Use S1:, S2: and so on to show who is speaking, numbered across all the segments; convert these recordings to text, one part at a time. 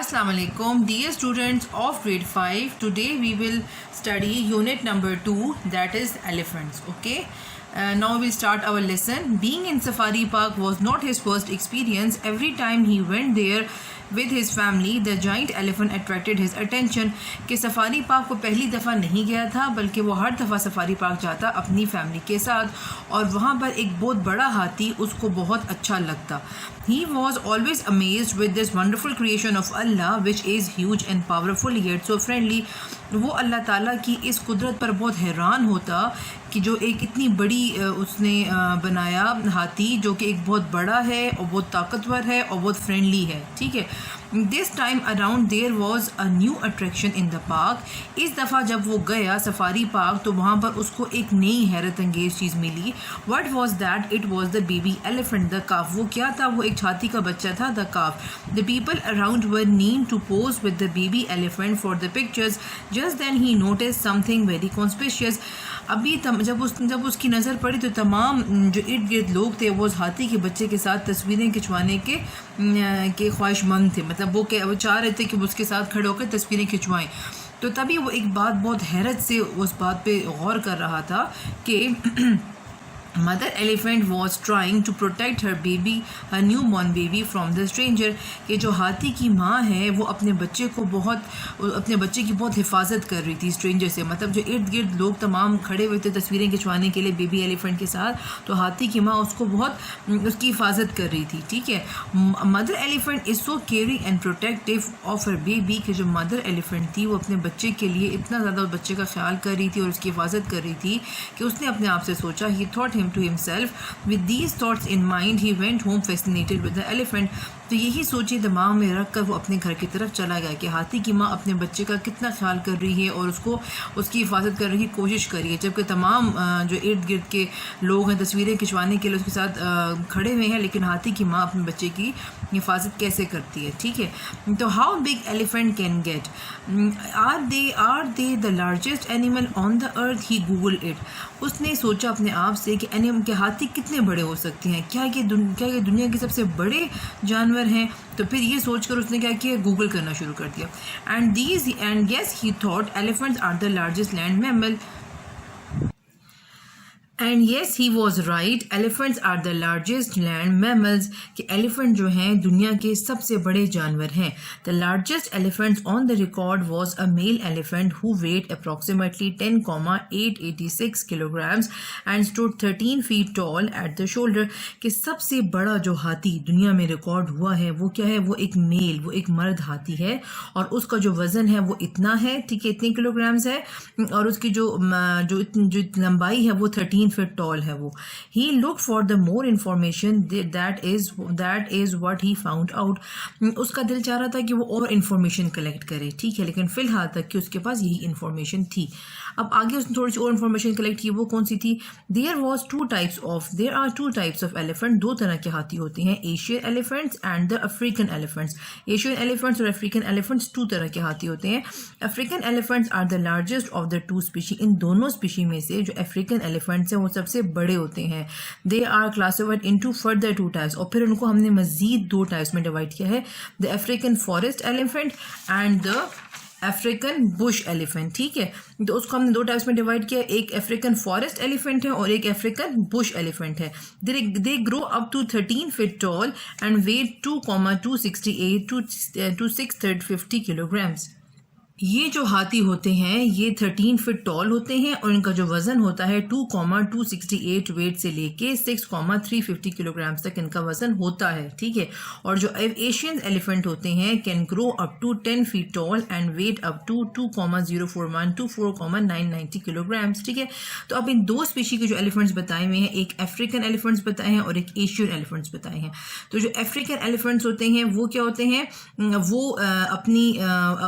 S1: Assalamu alaikum, dear students of grade 5. Today we will study unit number 2, that is elephants. Okay, now we start our lesson. Being in Safari Park was not his first experience. Every time he went there with his family, the giant elephant attracted his attention. कि safari park वो पहली दफ़ा नहीं गया था, बल्कि वो हर दफ़ा सफारी पार्क जाता अपनी फैमिली के साथ और वहाँ पर एक बहुत बड़ा हाथी उसको बहुत अच्छा लगता. He was always amazed with this wonderful creation of Allah, which is huge and powerful yet so friendly. वो अल्लाह ताला की इस कुदरत पर बहुत हैरान होता कि जो एक इतनी बड़ी उसने बनाया हाथी, जो कि एक बहुत बड़ा है और बहुत ताकतवर है और बहुत फ्रेंडली है. ठीक है. This time around there was a new attraction in the park. इस दफ़ा जब वो गया सफारी पार्क तो वहाँ पर उसको एक नई हैरत अंगेज चीज़ मिली. What was that? It was the baby elephant, the calf. वो क्या था? वो एक हाथी का बच्चा था, the calf. The people around were keen to pose with the baby elephant for the pictures. Just then he notice something very conspicuous. अभी जब उसकी नज़र पड़ी तो तमाम जो इर्द गिर्द लोग थे वो उस हाथी के बच्चे के साथ तस्वीरें खिंचवाने के ख्वाहिशमंद थे. मतलब वो चाह रहे थे कि वो उसके साथ खड़े होकर तस्वीरें खिंचवाएं. तो तभी वो एक बात बहुत हैरत से उस बात पे गौर कर रहा था कि mother elephant was trying to protect her baby, her new born baby from the stranger. कि जो हाथी की माँ है वो अपने बच्चे की बहुत हिफाजत कर रही थी स्ट्रेंजर से. मतलब जो इर्द गिर्द लोग तमाम खड़े हुए थे तस्वीरें खिंचवाने के लिए बेबी एलिफेंट के साथ, तो हाथी की माँ उसको बहुत उसकी हिफाजत कर रही थी. ठीक है. Mother elephant is so caring and protective of her baby. कि जो मदर एलिफेंट थी वो अपने बच्चे के लिए इतना ज़्यादा उस बच्चे का ख्याल कर रही थी और उसकी हिफाजत कर रही थी कि उसने अपने आप से सोचा, ही thought to himself. With these thoughts in mind, he went home fascinated with the elephant. तो यही सोची दिमाग में रख कर वो अपने घर की तरफ चला गया कि हाथी की माँ अपने बच्चे का कितना ख्याल कर रही है और उसकी हिफाजत करने की कोशिश कर रही है, जबकि तमाम जो इर्द गिर्द के लोग हैं तस्वीरें खिंचवाने के लिए उसके साथ खड़े हुए हैं, लेकिन हाथी की माँ अपने बच्चे की हिफाजत कैसे करती है. ठीक है. तो how big elephant can get? Are they the largest animal on the earth? He Google it. उसने सोचा अपने आप से कि एनिमल के हाथी कितने बड़े हो सकते हैं, क्या ये दुनिया के सबसे बड़े जानवर हैं. तो फिर ये सोचकर उसने क्या किया, गूगल करना शुरू कर दिया. And yes he thought elephants are the largest land mammal. And yes he was right. Elephants are the largest land mammals. कि एलिफेंट जो हैं दुनिया के सबसे बड़े जानवर हैं. The largest elephants on the record was a male elephant who weight approximately 10,886 kilograms and stood 13 feet tall at the shoulder. कि सबसे बड़ा जो हाथी दुनिया में रिकॉर्ड हुआ है वो क्या है? वो एक मेल, वो एक मर्द हाथी है और उसका जो वज़न है वो इतना है. ठीक है, इतने किलोग्राम्स है और उसकी जो लंबाई है वो 13 फीट टॉल है वो. He look for the more information, that is what he found out. उसका दिल चाह रहा था कि वो और इन्फॉर्मेशन कलेक्ट करे. ठीक है, लेकिन फिलहाल तक कि उसके पास यही इन्फॉर्मेशन थी. अब आगे उसने थोड़ी सी और इन्फॉर्मेशन कलेक्ट की. वो कौन सी थी? There are two types of elephant. दो तरह के हाथी होते हैं, Asian elephants and the African elephants. Asian elephants और अफ्रीकन एलिफेंट्स टू तरह के हाथी होते हैं. African elephants are the largest of the two species. इन दोनों स्पीशी में से जो अफ्रीकन एलिफेंट्स हैं वो सबसे बड़े होते हैं. They are classified into further two types. और फिर उनको हमने मजीद दो टाइप्स में डिवाइड किया है, the African forest elephant and the African bush elephant. ठीक है, तो उसको हमने दो टाइप्स में डिवाइड किया. एक अफ्रीकन फॉरेस्ट एलिफेंट है और एक अफ्रीकन बुश एलिफेंट है. They grow up to 13 feet tall and weight 2,268 to 650 kilograms. ये जो हाथी होते हैं ये 13 फीट टॉल होते हैं और इनका जो वज़न होता है 2,268 वेट से लेके 6,350 किलोग्राम्स तक इनका वज़न होता है. ठीक है. और जो एशियन एलिफेंट होते हैं can grow up to 10 feet tall and weight up to 2,041 to 4,990 kilograms. ठीक है. तो अब इन दो स्पीशी के जो एलिफेंट्स बताए हुए हैं, एक अफ्रीकन एलिफेंट्स बताए हैं और एक एशियन एलिफेंट्स बताए हैं. तो जो अफ्रीकन एलिफेंट्स होते हैं वो क्या होते हैं? वो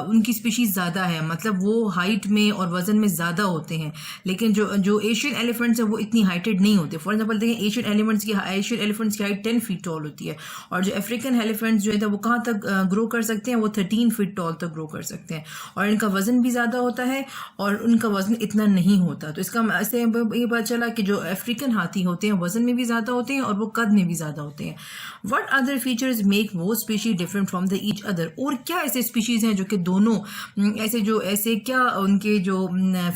S1: उनकी स्पीशीज ज़्यादा है, मतलब वो हाइट में और वज़न में ज़्यादा होते हैं, लेकिन जो एशियन एलिफेंट्स हैं वो इतनी हाइटेड नहीं होते। फॉर एग्जांपल देखें, एशियन एलिफेंट्स की हाइट 10 फीट टॉल होती है, और जो अफ्रीकन एलिफेंट्स जो है वो कहाँ तक ग्रो कर सकते हैं, वो 13 फीट टॉल तक ग्रो कर सकते हैं, और इनका वज़न भी ज़्यादा होता है और उनका वज़न इतना नहीं होता। तो इसका ऐसे ये पता चला कि जो अफ्रीकन हाथी होते हैं वज़न में भी ज़्यादा होते हैं और वो कद में भी ज़्यादा होते हैं। वट अदर फीचर्स मेक वो species different from the each other, और क्या ऐसे स्पीशीज़ हैं जो कि दोनों ऐसे क्या उनके जो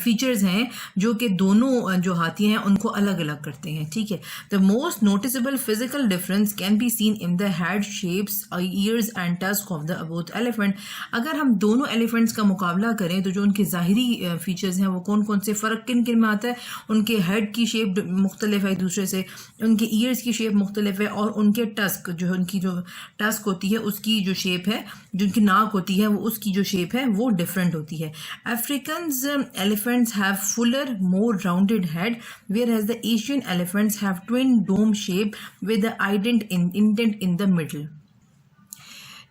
S1: फीचर्स हैं जो कि दोनों जो हाथी हैं उनको अलग अलग करते हैं, ठीक है। The most noticeable physical difference can be seen in the head shapes, years and tusk of the both elephant. अगर हम दोनों एलिफेंट्स का मुकाबला करें तो जो उनके ज़ाहिरी फीचर्स हैं वो कौन कौन से, फ़र्क किन किन में आता है, उनके हेड की शेप मुख्तलिफ है एक दूसरे से, उनके ईयर्स की शेप मुख्तलिफ है, और उनके टस्क उनकी जो टस्क होती है उसकी जो शेप है, जो उनकी नाक होती है वो उसकी जो शेप है वो डिफरेंट होती है। Africans elephants have fuller more rounded head, whereas the Asian elephants have twin dome shape with the indent in the middle.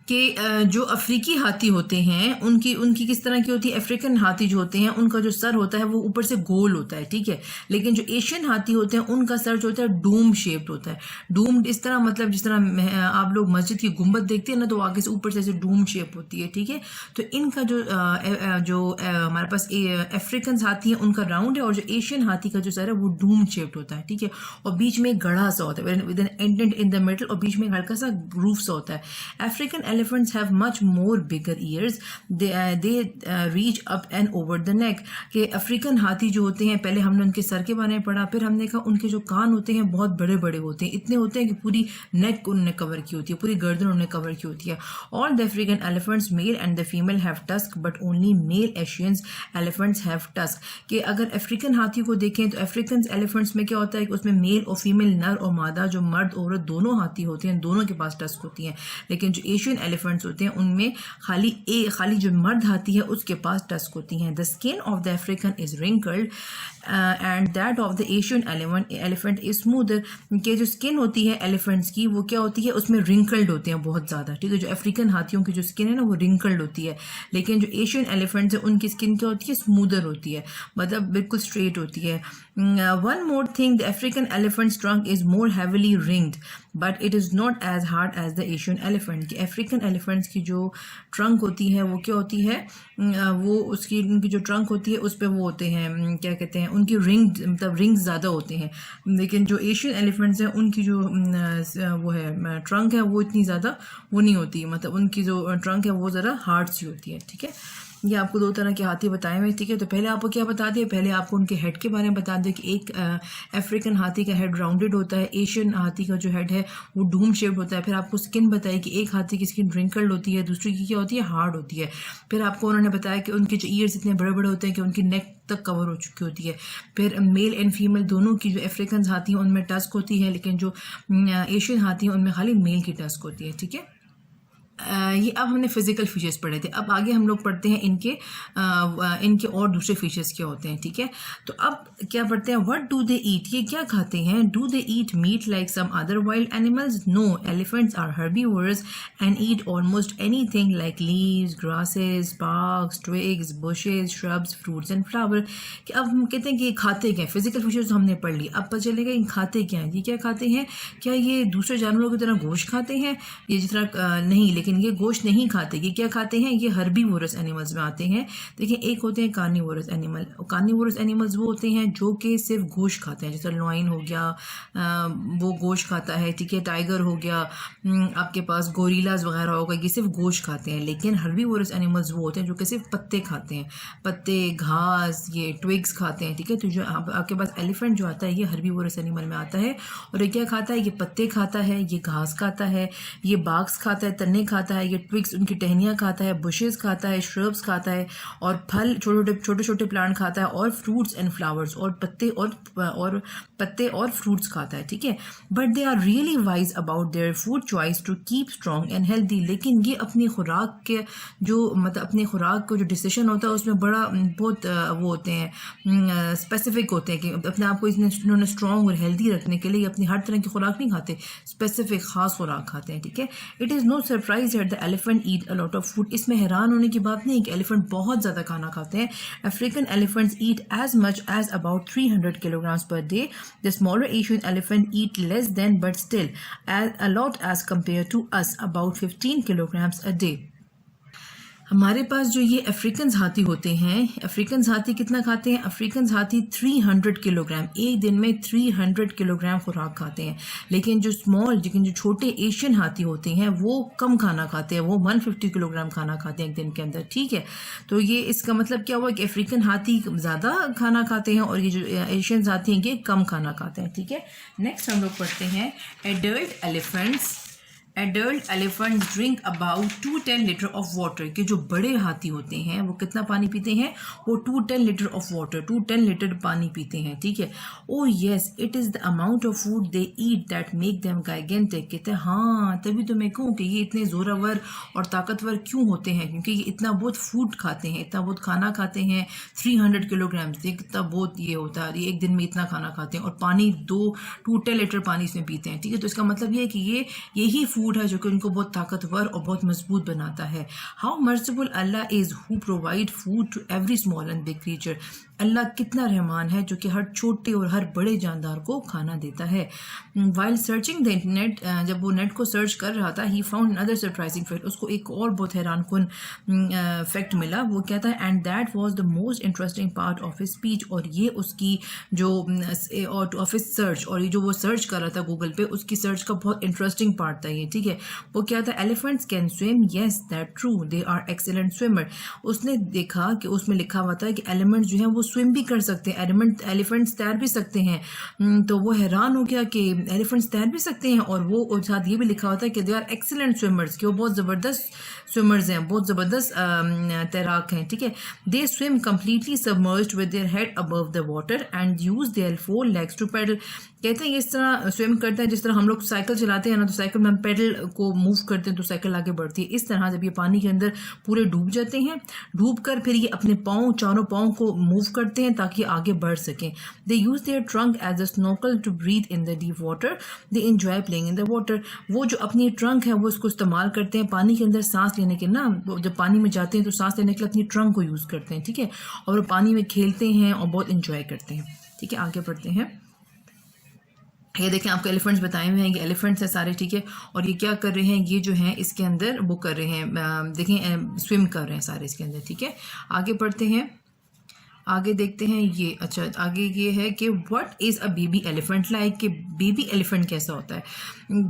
S1: कि जो अफ्रीकी हाथी होते हैं उनकी किस तरह की होती है, अफ्रीकन हाथी जो होते हैं उनका जो सर होता है वो ऊपर से गोल होता है, ठीक है, लेकिन जो एशियन हाथी होते हैं उनका सर जो होता है डूम शेप्ड होता है। डूम्ड इस तरह, मतलब जिस तरह आप लोग मस्जिद की गुंबद देखते हैं ना, तो आगे से ऊपर से ऐसे डूम शेप होती है, ठीक है। तो इनका जो हमारे पास अफ्रीकन हाथी है उनका राउंड है, और जो एशियन हाथी का जो सर है वो डूम शेप्ड होता है, ठीक है, और बीच में गढ़ा सा होता है with an indent in the middle, और बीच में हल्का सा ग्रूव सा होता है। African elephants have much more bigger ears. They reach up and over the neck. कि अफ्रीकन हाथी जो होते हैं, पहले हमने उनके सर के बारे में पढ़ा, फिर हमने कहा उनके जो कान होते हैं बहुत बड़े बड़े होते हैं, इतने होते हैं कि पूरी नेक उन्होंने कवर की होती है, पूरी गर्दन उन्होंने कवर की होती है। All the African elephants, male and the female, have tusk, but only male Asian elephants have tusk. कि अगर अफ्रीकन हाथी को देखें तो अफ्रीकन एलिफेंट्स में क्या होता है कि उसमें मेल और फीमेल, नर और मादा, जो मर्द औरत दोनों हाथी होते हैं, दोनों के पास टस्क होती हैं, लेकिन जो एशियन एलिफेंट्स होते हैं उनमें खाली जो मर्द हाथी है उसके पास टस्क होती हैं। The skin of the African is wrinkled and that of the Asian elephant is smoother. के जो स्किन होती है एलिफेंट्स की वो क्या होती है, उसमें रिंकल्ड होते हैं बहुत ज़्यादा, ठीक है। जो अफ्रीकन हाथियों की जो स्किन है ना वो रिंकल्ड होती है, लेकिन जो एशियन एलिफेंट्स है उनकी स्किन क्या होती है, स्मूदर होती है, मतलब बिल्कुल स्ट्रेट होती है। One more thing, the African elephants trunk is more heavily ringed but it is not as hard as the Asian elephant. कि अफ्रीकन एलिफेंट्स की जो ट्रंक होती है वो क्या होती है, वो उनकी जो ट्रंक होती है उस पर वो होते हैं, क्या कहते हैं, उनकी मतलब रिंग्स ज़्यादा होते हैं, लेकिन जो एशियन एलिफेंट्स हैं उनकी जो वो है ट्रंक है वो इतनी ज़्यादा वो नहीं होती, मतलब उनकी जो ट्रंक है वो ज़रा हार्ड सी होती है, ठीक है। ये आपको दो तरह के हाथी बताए हुए, ठीक है। तो पहले आपको क्या बता दिया, पहले आपको उनके हेड के बारे में बता दिया कि एक अफ्रीकन हाथी का हेड राउंडेड होता है, एशियन हाथी का जो हेड है वो डूम शेप्ड होता है। फिर आपको स्किन बताई कि एक हाथी की स्किन रिंकल्ड होती है, दूसरी की क्या होती है, हार्ड होती है। फिर आपको उन्होंने बताया कि उनके जो ईयर्स इतने बड़े बड़े होते हैं कि उनकी नेक तक कवर हो चुकी होती है। फिर मेल एंड फीमेल दोनों की जो अफ्रीकन हाथी हैं उनमें टस्क होती है, लेकिन जो एशियन हाथी हैं उनमें खाली मेल की टस्क होती है, ठीक है। ये अब हमने फिजिकल फीचर्स पढ़े थे, अब आगे हम लोग पढ़ते हैं इनके और दूसरे फीचर्स क्या होते हैं, ठीक है। तो अब क्या पढ़ते हैं, व्हाट डू दे ईट, ये क्या खाते हैं। Do they eat meat like some other wild animals, no, elephants are herbivorous and eat almost anything like leaves, grasses, barks, twigs, bushes, shrubs, fruits and flower. कि अब हम कहते हैं कि ये खाते क्या, फिजिकल फीचर्स हमने पढ़ ली, अब पता चलेगा ये खाते क्या हैं। ये क्या खाते हैं, क्या ये दूसरे जानवरों की तरह गोश्त खाते हैं, ये जिस तरह नहीं, लेकिन ये गोश्त नहीं खाते। ये क्या खाते हैं, ये हर्बीवोरस एनिमल्स में आते हैं। देखिए, एक होते हैं कार्निवोरस एनिमल, कार्निवोरस एनिमल्स वो होते हैं जो कि सिर्फ गोश्त खाते हैं, जैसे लॉइन हो गया, वो गोश्त खाता है, ठीक है। टाइगर हो गया, आपके पास गोरिल्लाज वगैरह होगा, ये सिर्फ गोश्त खाते हैं। लेकिन हर्बीवोरस एनिमल्स वो होते हैं जो कि सिर्फ पत्ते खाते हैं, पत्ते, घास, ये ट्विग्स खाते हैं, ठीक है। तो जो आपके पास एलिफेंट जो आता है ये हर्बीवोरस एनिमल में आता है, और ये क्या खाता है, ये पत्ते खाता है, ये घास खाता है, ये बाग्स खाता है, तन्ने खाता है, ये ट्विग्स उनकी टहनियाँ खाता है, बुशेस खाता है, श्रब्स खाता है, और फल छोटे छोटे प्लांट खाता है, और फ्रूट्स एंड फ्लावर्स, और पत्ते और फ्रूट्स खाता है, ठीक है। But they are really wise about their food choice to keep strong and healthy. लेकिन ये अपनी खुराक के जो मतलब अपनी खुराक का जो डिसीजन होता है उसमें बड़ा बहुत वो होते हैं, स्पेसिफिक होते हैं कि अपने आप को इन्होंने स्ट्रॉन्ग और हेल्दी रखने के लिए अपनी हर तरह की खुराक नहीं खाते, स्पेसिफिक खास खुराक खाते हैं, ठीक है। It is no surprise surprise that the elephant eat a lot of food. इसमें हैरान होने की बात नहीं है कि एलिफेंट बहुत ज़्यादा खाना खाते हैं। African elephants eat as much as about 300 kilograms per day. The smaller Asian elephant eat less than, but still a lot as compared to us, about 15 kilograms a day. हमारे पास जो ये अफ्रीकन हाथी होते हैं, अफ्रीकन हाथी कितना खाते हैं? अफ्रीकन हाथी 300 किलोग्राम, एक दिन में 300 किलोग्राम खुराक खाते हैं। लेकिन जो छोटे एशियन हाथी होते हैं वो कम खाना खाते हैं, वो 150 किलोग्राम खाना खाते हैं एक दिन के अंदर, ठीक है। तो ये इसका मतलब क्या हुआ कि अफ्रीकन हाथी ज़्यादा खाना खाते हैं और ये जो एशियन हाथी हैं ये कम खाना खाते हैं, ठीक है। नेक्स्ट हम लोग पढ़ते हैं adult elephants. Adult elephant drink about 210 litre of water. के जो बड़े हाथी होते हैं वो कितना पानी पीते हैं? वो 210 लीटर ऑफ वाटर, 210 लीटर पानी पीते हैं, ठीक है। Oh yes, it is the amount of food they eat that make them gigantic. कहते हैं हाँ, तभी तो मैं कहूँ कि ये इतने जोरावर और ताकतवर क्यों होते हैं, क्योंकि ये इतना बहुत फूड खाते हैं, इतना बहुत खाना खाते हैं। 300 किलोग्राम, कितना बहुत ये होता है, ये एक दिन में इतना खाना खाते हैं और पानी 210 लीटर पानी इसमें पीते हैं, ठीक है। तो इसका मतलब ये है कि यही फूड है जो कि उनको बहुत ताकतवर और बहुत मजबूत बनाता है। How merciful Allah is who provide food to every small and big creature. Allah कितना रहमान है जो कि हर छोटे और हर बड़े जानदार को खाना देता है। वाइल सर्चिंग द इंटरनेट, जब वो नेट को सर्च कर रहा था, he found another surprising fact. उसको एक और बहुत हैरान कुन फैक्ट मिला। वो क्या था? And that was the most interesting part of his speech. और ये उसकी जो ऑफ हिज सर्च, और ये जो वो सर्च कर रहा था गूगल पे, उसकी सर्च का बहुत इंटरेस्टिंग पार्ट था ये, ठीक है। वो क्या था? Elephants can swim, yes that true, they are excellent swimmer. उसने देखा कि उसमें लिखा हुआ था कि एलिफेंट्स जो हैं वो स्विम भी कर सकते हैं, एलिफेंट्स तैर भी सकते हैं। तो वो हैरान हो गया कि एलिफेंट्स तैर भी सकते हैं, और वो साथ ये भी लिखा हुआ था कि दे आर एक्सीलेंट स्विमर्स, कि वो बहुत ज़बरदस्त स्विमर्स हैं, बहुत ज़बरदस्त तैराक हैं, ठीक है। They swim completely submerged with their head above the water and use their 4 legs to paddle. कहते हैं ये इस तरह स्विम करते हैं जिस तरह हम लोग साइकिल चलाते हैं ना, तो साइकिल में हम पैडल को मूव करते हैं तो साइकिल आगे बढ़ती है। इस तरह जब ये पानी के अंदर पूरे डूब जाते हैं, डूब कर फिर ये अपने चारों पाँव को मूव करते हैं ताकि आगे बढ़ सकें। They use their trunk as a snorkel to breathe in the deep water, they enjoy playing in the water. वो जो अपनी ट्रंक है वो उसको इस्तेमाल करते हैं पानी के अंदर सांस लेने के ना, जब पानी में जाते हैं तो सांस लेने के लिए अपनी ट्रंक को यूज़ करते हैं, ठीक है। और वो पानी में खेलते हैं और बहुत इंजॉय करते हैं, ठीक है। आगे बढ़ते हैं। ये देखें, आपको एलिफेंट्स बताए हुए हैं, ये एलिफेंट्स हैं सारे, ठीक है। और ये क्या कर रहे हैं? ये जो हैं इसके अंदर वो कर रहे हैं, देखें स्विम कर रहे हैं सारे इसके अंदर, ठीक है। आगे बढ़ते हैं, आगे देखते हैं। ये अच्छा, आगे ये है कि what is a baby elephant like, कि बेबी एलिफेंट कैसा होता है।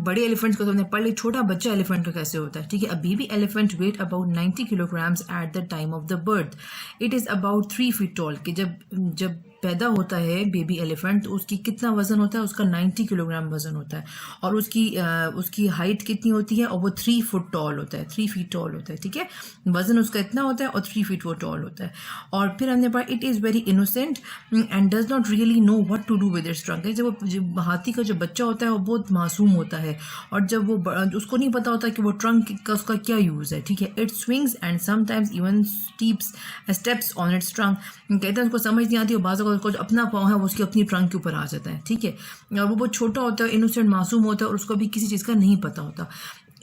S1: बड़े एलिफेंट्स को तो हमने पढ़ लिया, छोटा बच्चा एलिफेंट का कैसे होता है, ठीक है। A baby elephant weight about 90 kilograms at the time of the birth, it is about 3 feet tall. कि जब पैदा होता है बेबी एलिफेंट तो उसकी कितना वज़न होता है? उसका 90 किलोग्राम वज़न होता है, और उसकी हाइट कितनी होती है? और वो 3 फुट टॉल होता है, 3 feet टॉल होता है, ठीक है। वज़न उसका इतना होता है और 3 feet वो टॉल होता है। और फिर हमने पढ़ा it is very innocent and does not really know what to do with its trunk. जब हाथी का जो बच्चा होता है वो बहुत मासूम होता है, और जब वो उसको नहीं पता होता कि वो ट्रंक का उसका क्या यूज़ है, ठीक है। It swings and sometimes even steps on it's trunk. कहते हैं उसको समझ नहीं आती, और बाज़ उसको जो अपना पाँव है वो उसकी अपनी ट्रंक के ऊपर आ जाता है, ठीक है। और वो बहुत छोटा होता है, इनोसेंट मासूम होता है, और उसको भी किसी चीज़ का नहीं पता होता।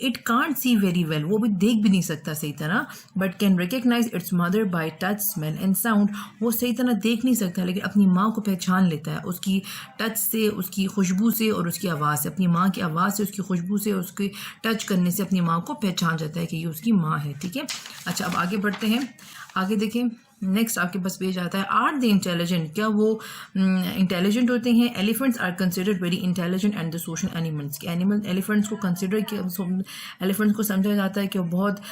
S1: It can't see very well, वो भी देख भी नहीं सकता सही तरह, but can recognize its mother by touch, smell and sound. वो सही तरह देख नहीं सकता लेकिन अपनी माँ को पहचान लेता है, उसकी टच से, उसकी खुशबू से और उसकी आवाज़ से। अपनी माँ की आवाज़ से, उसकी खुशबू से, उसके टच करने से अपनी माँ को पहचान जाता है कि ये उसकी माँ है, ठीक है। अच्छा, अब आगे बढ़ते हैं। आगे देखें, नेक्स्ट आपके पास पेज आता है। आर दे इंटेलिजेंट, क्या वो इंटेलिजेंट होते हैं? Elephants are considered very intelligent and the social animals. के एलिफेंट्स को कंसिडर किया, एलिफेंट्स को समझा जाता है कि वो बहुत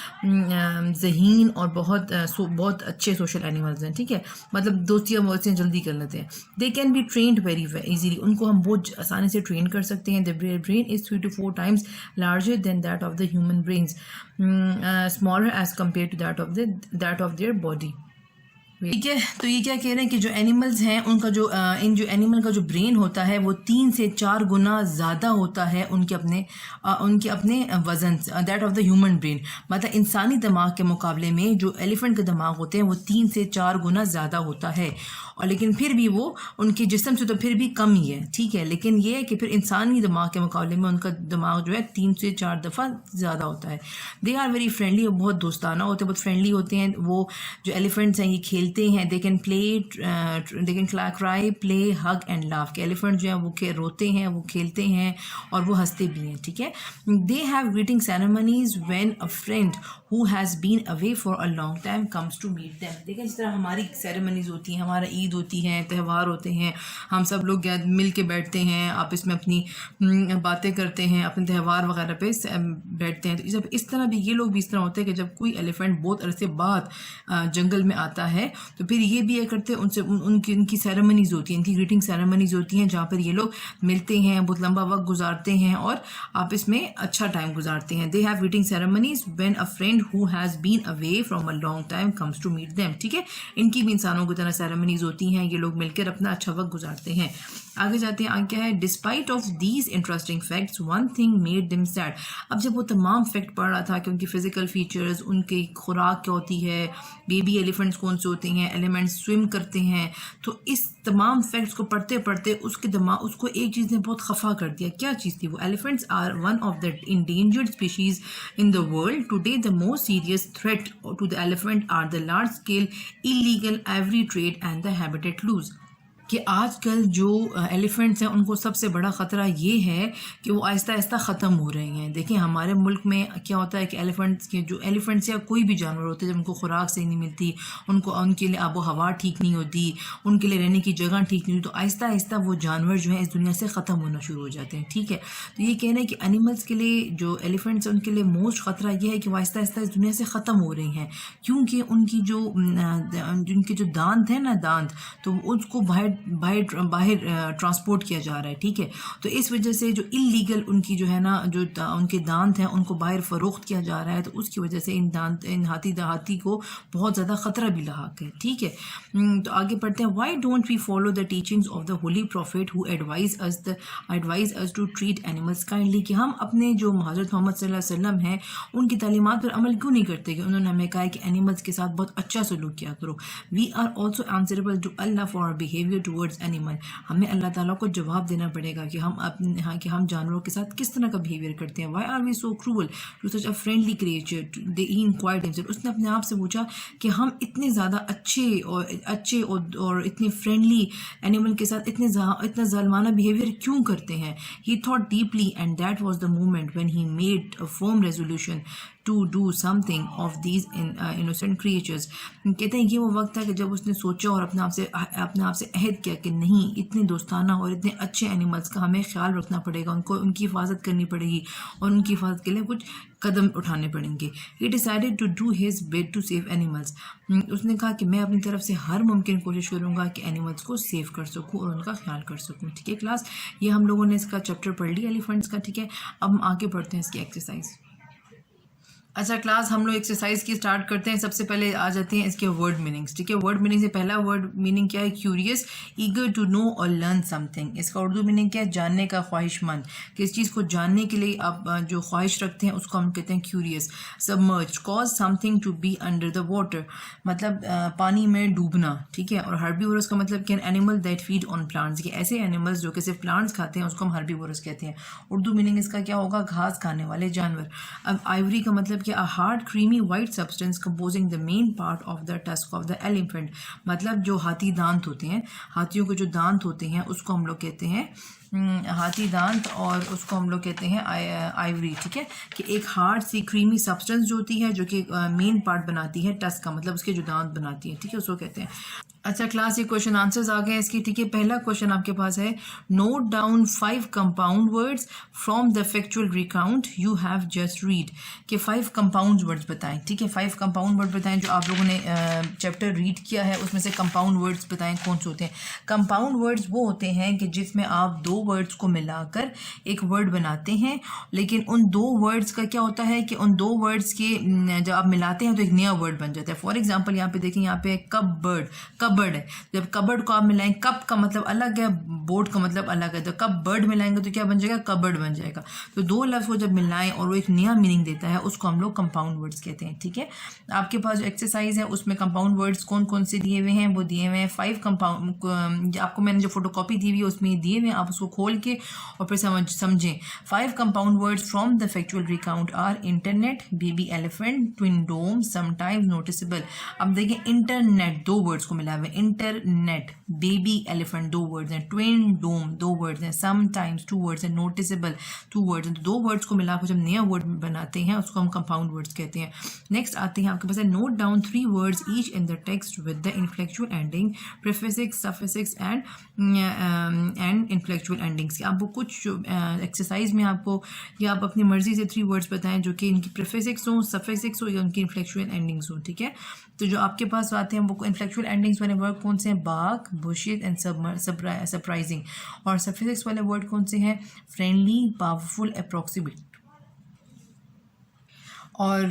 S1: ज़हीन और बहुत अच्छे सोशल एनिमल्स हैं, ठीक है। मतलब दोस्तियाँ वोस्तियाँ जल्दी कर लेते हैं। They can be trained very easily, उनको हम बहुत आसानी से ट्रेन कर सकते हैं। The brain is 3 to 4 times larger than that of the human brains, smaller as compare to that of their body, ठीक है। तो ये क्या कह रहे हैं कि जो एनिमल्स हैं उनका जो जो एनिमल का जो ब्रेन होता है वो 3 से 4 गुना ज़्यादा होता है उनके अपने वज़न से, that of the human brain. मतलब इंसानी दिमाग के मुकाबले में जो एलिफेंट के दिमाग होते हैं वो 3 से 4 गुना ज़्यादा होता है। और लेकिन फिर भी वो उनके जिस्म से तो फिर भी कम ही है, ठीक है। लेकिन ये है कि फिर इंसानी दिमाग के मुकाबले में उनका दिमाग जो है 3 से 4 दफ़ा ज़्यादा होता है। दे आर वेरी फ्रेंडली, बहुत दोस्ताना होते हैं, बहुत फ्रेंडली होते हैं। वो जो एलिफेंट्स हैं ये खेलते हैं, they can cry, play, hug and laugh. के एलिफेंट जो है वो रोते हैं, वो खेलते हैं और वो हंसते भी हैं, ठीक है। They have greeting ceremonies when a friend who has been away for a long time comes to meet them. देखिए जिस तरह हमारी सेरेमनीज होती हैं, हमारा ईद होती हैं, त्यौहार होते हैं, हम सब लोग मिल के बैठते हैं, आपस में अपनी बातें करते हैं, अपने त्यौहार वगैरह पे बैठते हैं। तो जब इस तरह भी ये लोग भी इस तरह होते हैं कि जब कोई एलिफेंट बहुत अरसे बाद जंगल में आता है तो फिर ये भी ये करते हैं, उनसे उनकी सेरेमनीज होती हैं, इनकी ग्रीटिंग सेरेमनीज होती हैं जहाँ पर ये लोग मिलते हैं, बहुत लंबा वक्त गुजारते हैं और आपस में अच्छा टाइम गुजारते हैं। They have greeting ceremonies when a friend who has been away from a long time comes to meet them, ठीक है। इनकी भी इंसानों की तरह सेरेमनीज होती हैं, ये लोग मिलकर अपना अच्छा वक्त गुजारते हैं। आगे जाते हैं, आगे क्या है, despite of these interesting facts one thing made them sad. अब जब वो तमाम फैक्ट पढ़ रहा था कि उनकी फिजिकल फीचर्स, उनकी खुराक क्या होती है, बेबी एलिफेंट्स कौन से होते हैं, एलिमेंट्स स्विम करते हैं, तो इस तमाम फैक्ट्स को पढ़ते पढ़ते उसको एक चीज़ ने बहुत खफा कर दिया। क्या चीज़ थी वो? Elephants are one of the endangered species in the world today. The most serious threat to the elephant are the large scale illegal ivory trade and the habitat loss. कि आजकल जो एलिफेंट्स हैं उनको सबसे बड़ा ख़तरा ये है कि वो आहिस्ता आहिस्ता ख़त्म हो रहे हैं। देखिए हमारे मुल्क में क्या होता है कि एलिफेंट्स या कोई भी जानवर होते हैं, जब उनको खुराक सही नहीं मिलती, उनके लिए आबो हवा ठीक नहीं होती, उनके लिए रहने की जगह ठीक नहीं होती, तो आहिस्ता आहिस्ता वो जानवर जो हैं इस दुनिया से ख़त्म होना शुरू हो जाते हैं, ठीक है। तो ये कहना है कि एनिमल्स के लिए, जो एलिफेंट्स हैं उनके लिए मोस्ट ख़तरा ये है कि वो आहिस्ता आहिस्ता इस दुनिया से ख़त्म हो रही हैं, क्योंकि उनके जो दांत है ना, दांत, तो उसको बाहर ट्रांसपोर्ट किया जा रहा है, ठीक है। तो इस वजह से जो इलीगल उनकी जो है ना, जो उनके दांत हैं उनको बाहर फ़रोख्त किया जा रहा है, तो उसकी वजह से इन हाथी को बहुत ज़्यादा ख़तरा भी लाक है, ठीक है। तो आगे पढ़ते हैं, why don't we follow the teachings of the holy prophet who advise us to treat animals kindly. कि हम अपने जो हज़रत मोहम्मद सल्लल्लाहु अलैहि वसल्लम हैं उनकी तालीमात पर अमल क्यों नहीं करते, कि उन्होंने हमें कहा है कि एनिमल्स के साथ बहुत अच्छा सलूक किया करो। We are also answerable to Allah for our behaviour towards animal. हमें अल्लाह ताला को जवाब देना पड़ेगा कि हम जानवरों के साथ किस तरह का बिहेवियर करते हैं। Why are we so cruel to such a friendly creature. They inquired himself. उसने अपने आप से पूछा कि हम इतने ज़्यादा अच्छे और इतने फ्रेंडली एनिमल के साथ इतना ज़ालिमाना बिहेवियर क्यों करते हैं। ही thought deeply and that was the moment when he made a firm resolution to do something of these innocent creatures। कहते हैं ये वो वक्त था कि जब उसने सोचा और अपने आप से अहद किया कि नहीं, इतने दोस्ताना और इतने अच्छे एनिमल्स का हमें ख्याल रखना पड़ेगा, उनकी हिफाजत करनी पड़ेगी और उनकी हिफाजत के लिए कुछ कदम उठाने पड़ेंगे। He decided to do his bit to save animals। उसने कहा कि मैं अपनी तरफ से हर मुमकिन कोशिश करूँगा कि एनिमल्स को सेव कर सकूँ और उनका ख्याल कर सकूँ, ठीक है क्लास। ये हम लोगों ने इसका चैप्टर पढ़ लिया एलिफेंट्स का, ठीक है। अब हम आगे बढ़ते हैं इसकी एक्सरसाइज। अच्छा क्लास, हम लोग एक्सरसाइज की स्टार्ट करते हैं। सबसे पहले आ जाते हैं इसके वर्ड मीनिंग्स, ठीक है। वर्ड मीनिंग से पहला वर्ड मीनिंग क्या है? क्यूरियस, ईगर टू नो और लर्न समथिंग। इसका उर्दू मीनिंग क्या है? जानने का ख्वाहिशमंद। किस चीज़ को जानने के लिए आप जो ख्वाहिश रखते हैं उसको हम कहते हैं curious. Submerge, cause something to be under the water, मतलब पानी में डूबना, ठीक है। और हर्बीवोरस का मतलब क्या? Animal that feed on plants, कि ऐसे एनिमल्स जो कि सिर्फ प्लांट्स खाते हैं उसको हम हर्बीवोरस कहते हैं। उर्दू मीनिंग इसका क्या होगा? घास खाने वाले जानवर। अब आइवरी का मतलब a hard creamy white substance composing the main part of the tusk of the elephant, मतलब जो हाथी दांत होते हैं, हाथियों के जो दांत होते हैं उसको हम लोग कहते हैं हाथी दांत, और उसको हम लोग कहते हैं आइवरी, ठीक है। कि एक हार्ड सी क्रीमी सब्सटेंस जो होती है, जो कि मेन पार्ट बनाती है टस्क का, मतलब उसके जो दांत बनाती है, ठीक है, उसको कहते हैं। अच्छा क्लास, ये क्वेश्चन आंसर्स आ गए इसकी, ठीक है। पहला क्वेश्चन आपके पास है, note down 5 compound words from the factual recount you have just read. कि 5 कंपाउंड वर्ड्स बताएं, ठीक है। 5 कंपाउंड वर्ड बताएं जो आप लोगों ने चैप्टर रीड किया है, उसमें से कंपाउंड वर्ड्स बताएं कौन से होते हैं। कंपाउंड वर्ड्स वो होते हैं कि जिसमें आप 2 वर्ड्स को मिलाकर एक वर्ड बनाते हैं, लेकिन उन दो वर्ड्स का क्या होता है कि उन दो वर्ड्स के जब आप मिलाते हैं तो एक नया वर्ड बन जाता है। फॉर एग्जांपल यहाँ पे देखें, यहाँ पे कबर्ड है। जब कबर्ड को आप मिलाएं, कप का मतलब अलग है, बोर्ड का मतलब अलग है, तो कप बर्ड मिलाएंगे तो क्या बन जाएगा, कबर्ड बन जाएगा। तो दो लफ्ज़ को जब मिलाएं और वो एक नया मीनिंग देता है उसको हम लोग कंपाउंड वर्ड्स कहते हैं। ठीक है, आपके पास जो एक्सरसाइज है उसमें कंपाउंड वर्ड्स कौन कौन से दिए हुए हैं, वो दिए हुए हैं 5 कंपाउंड। आपको मैंने जो फोटोकॉपी दी हुई है उसमें दिए हुए हैं, आप उसको खोल के और फिर समझें। 5 compound words from the factual recount are internet, baby elephant, twin dome, sometimes, noticeable. अब देखिए इंटरनेट 2 वर्ड्स को मिला हुआ है, इंटरनेट, बेबी एलिफेंट 2 वर्ड्स हैं, ट्विन डोम 2 वर्ड्स हैं, समटाइम्स 2 वर्ड्स हैं, नोटिसेबल 2 वर्ड्स हैं। तो 2 वर्ड्स को मिलाकर जब नया वर्ड बनाते हैं उसको हम कंपाउंड वर्ड्स कहते हैं। नेक्स्ट आते हैं आपके पास है, note down 3 words each in the text with the inflectional ending, prefix, suffix and inflectional endings. आपको कुछ एक्सरसाइज में आपको या आप अपनी मर्जी से 3 वर्ड्स बताएं जो कि इनकी प्रीफिक्स हो, सफिक्स हो या उनकी इनफ्लेक्चुअल एंडिंग्स हो। ठीक है, तो जो आपके पास आते हैं वो इनफ्लेक्चुअल एंडिंग्स वाले वर्ड कौन से हैं, बाग, बुशिश एंड सरप्राइजिंग। और सफिक्स वाले वर्ड कौन से हैं, फ्रेंडली, पावरफुल, अप्रॉक्सीमेट और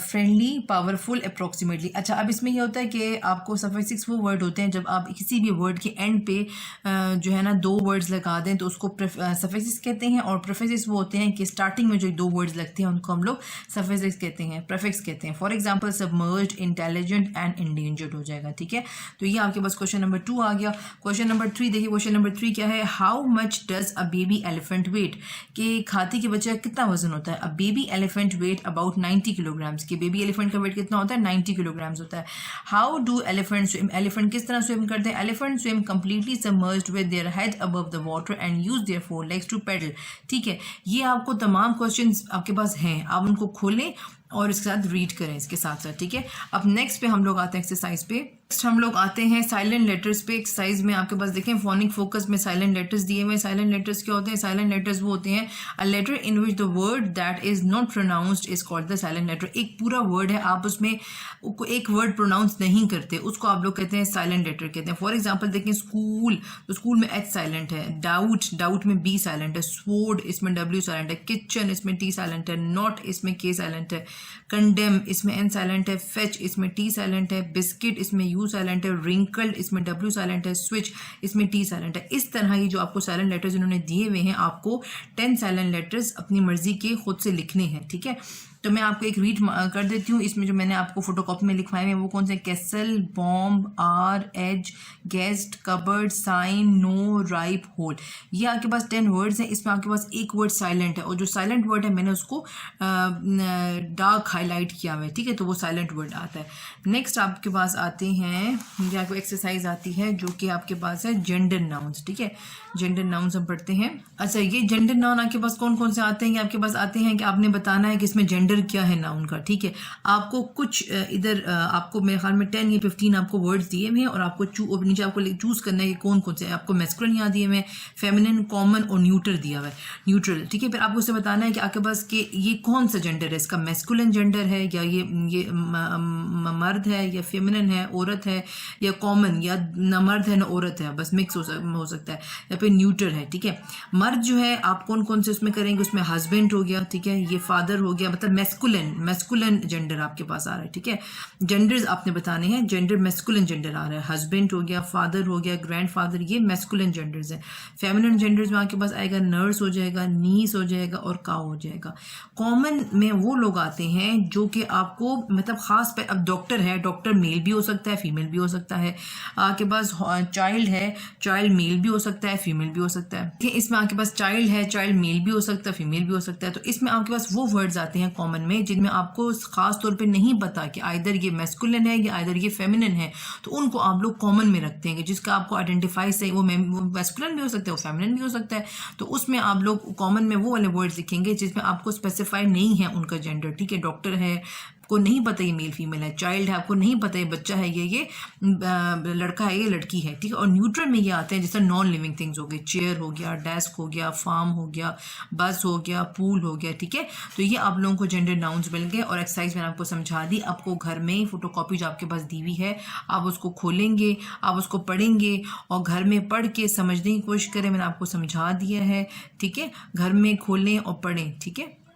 S1: फ्रेंडली, पावरफुल, अप्रॉक्सीमेटली। अच्छा, अब इसमें ये होता है कि आपको सफिक्स वो वर्ड होते हैं जब आप किसी भी वर्ड के एंड पे जो है ना 2 वर्ड्स लगा दें तो उसको सफिक्स कहते हैं, और प्रीफिक्स वो होते हैं कि स्टार्टिंग में जो 2 वर्ड्स लगते हैं उनको हम लोग सफिक्स कहते हैं, प्रीफिक्स कहते हैं। For example submerged, intelligent and endangered हो जाएगा। ठीक है, तो ये आपके पास क्वेश्चन नंबर 2 आ गया। क्वेश्चन नंबर 3 देखिए, क्वेश्चन नंबर 3 क्या है, how much does a baby elephant weight, कि हाथी के बच्चे का कितना वजन होता है। A baby elephant weight about 90 kilograms, की बेबी एलिफेंट का वेट कितना होता है, 90 किलोग्राम्स होता है। How do elephant swim, elephant किस तरह स्विम करते हैं, elephant swim completely submerged with their head above the water and use their 4 legs to paddle. ठीक है, ये आपको तमाम क्वेश्चंस आपके पास हैं, आप उनको खोलें और इसके साथ रीड करें इसके साथ साथ। ठीक है, अब नेक्स्ट पे हम लोग आते हैं एक्सरसाइज पे। नेक्स्ट हम लोग आते हैं साइलेंट लेटर्स पे। एक्सरसाइज में आपके पास देखें फोनिक फोकस में साइलेंट लेटर्स दिए हुए हैं। साइलेंट लेटर्स क्या होते हैं, साइलेंट लेटर्स वो होते हैं a letter in which the word that is not pronounced is called the silent letter. एक पूरा वर्ड है, आप उसमें एक वर्ड प्रोनाउंस नहीं करते, उसको आप लोग कहते हैं साइलेंट लेटर कहते हैं। फॉर एग्जाम्पल देखें स्कूल, तो स्कूल में एच साइलेंट है, डाउट में बी साइलेंट है, स्वोर्ड इसमें डब्ल्यू साइलेंट है, किचन इसमें टी साइलेंट है, नॉट इसमें के साइलेंट है, कंडेम इसमें एन साइलेंट है, फेच इसमें टी साइलेंट है, बिस्किट इसमें यू साइलेंट है, रिंकल्ड इसमें डब्ल्यू साइलेंट है, स्विच इसमें टी साइलेंट है। इस तरह ये जो आपको साइलेंट लेटर्स इन्होंने दिए हुए हैं, आपको 10 साइलेंट लेटर्स अपनी मर्जी के खुद से लिखने हैं। ठीक है, तो मैं आपको एक रीड कर देती हूँ। इसमें जो मैंने आपको फोटोकॉपी में लिखवाए हैं वो कौन से, castle, bomb, are, edge, guest, cupboard, sign, know, ripe, whole. ये आपके पास 10 वर्ड्स हैं। इसमें आपके पास एक वर्ड साइलेंट है और जो साइलेंट वर्ड है मैंने उसको डार्क हाईलाइट किया हुआ है। ठीक है, तो वो साइलेंट वर्ड आता है। नेक्स्ट आपके पास आते हैं, ये आपको एक्सरसाइज आती है जो कि आपके पास है जेंडर नाउन्स। ठीक है, जेंडर नाउन्स हम पढ़ते हैं। अच्छा, ये जेंडर नाउन आपके पास कौन कौन से आते हैं, ये आपके पास आते हैं कि आपने बताना है कि इसमें जेंडर क्या है नाउन का। ठीक है, आपको कुछ इधर आपको मेरे ख्याल में 10 या 15 आपको वर्ड्स दिए हुए हैं और आपको नीचे आपको चूज करना है कि कौन कौन से। आपको मैस्कुलिन यहाँ दिए हुए हैं, फेमिनिन, कॉमन और न्यूट्रल दिया हुआ है, न्यूट्रल। ठीक है, फिर आपको उसे बताना है कि आपके पास कि ये कौन सा जेंडर है, इसका मैस्कुलिन जेंडर है या ये मर्द है या फेमिनिन है, औरत है, या कॉमन या न मर्द है न औरत है, बस मिक्स हो सकता है, या फिर न्यूट्रल है। ठीक है, मर्द जो है आप कौन कौन से उसमें करेंगे, उसमें हस्बैंड हो गया। ठीक है, ये फादर हो गया, मतलब मैस्कुलिन जेंडर आपके पास आ रहा है। ठीक है, जेंडर्स आपने बताने हैं, जेंडर मैस्कुलिन जेंडर आ रहा है, हस्बैंड हो गया, फादर हो गया, ग्रैंडफादर, ये मैस्कुलिन जेंडर्स हैं। फेमिनिन जेंडर्स में आपके पास आएगा नर्स हो जाएगा, नीस हो जाएगा और काउ हो जाएगा। कॉमन में वो लोग आते हैं जो कि आपको मतलब खास पे, अब डॉक्टर है, डॉक्टर मेल भी हो सकता है, फीमेल भी हो सकता है। आपके पास चाइल्ड है, चाइल्ड मेल भी हो सकता है, फीमेल भी हो सकता है। ठीक है, इसमें आपके पास चाइल्ड है, चाइल्ड मेल भी हो सकता है, फीमेल भी हो सकता है। तो इसमें आपके पास वो वर्ड्स आते हैं कॉमन में जिनमें आपको खास तौर पे नहीं पता कि आइदर ये मैस्कुलिन है या आइदर ये फेमिनिन है, तो उनको आप लोग कॉमन में रखते हैं कि जिसका आपको आइडेंटिफाई सही, वो मैस्कुलिन भी हो सकता है, वो फेमिनिन भी हो सकता है। तो उसमें आप लोग कॉमन में वो वाले वर्ड्स लिखेंगे जिसमें आपको स्पेसिफाई नहीं है उनका जेंडर। ठीक है, डॉक्टर है, आपको नहीं पता ये मेल फीमेल है, चाइल्ड है आपको नहीं पता ये बच्चा है, ये लड़का है, ये लड़की है, ठीक है। और न्यूट्रल में ये आते हैं जैसे नॉन लिविंग थिंग्स हो गए, चेयर हो गया, डेस्क हो गया, फार्म हो गया, बस हो गया, पूल हो गया, ठीक है। तो ये आप लोगों को जेंडर नाउन्स मिल गए। और एक्सरसाइज मैंने आपको समझा दी। आपको घर में फोटोकॉपी जो आपके पास दी हुई है आप उसको खोलेंगे, आप उसको पढ़ेंगे और घर में पढ़ के समझने की कोशिश करें। मैंने आपको समझा दिया है, ठीक है। घर में खोलें और पढ़ें, ठीक है।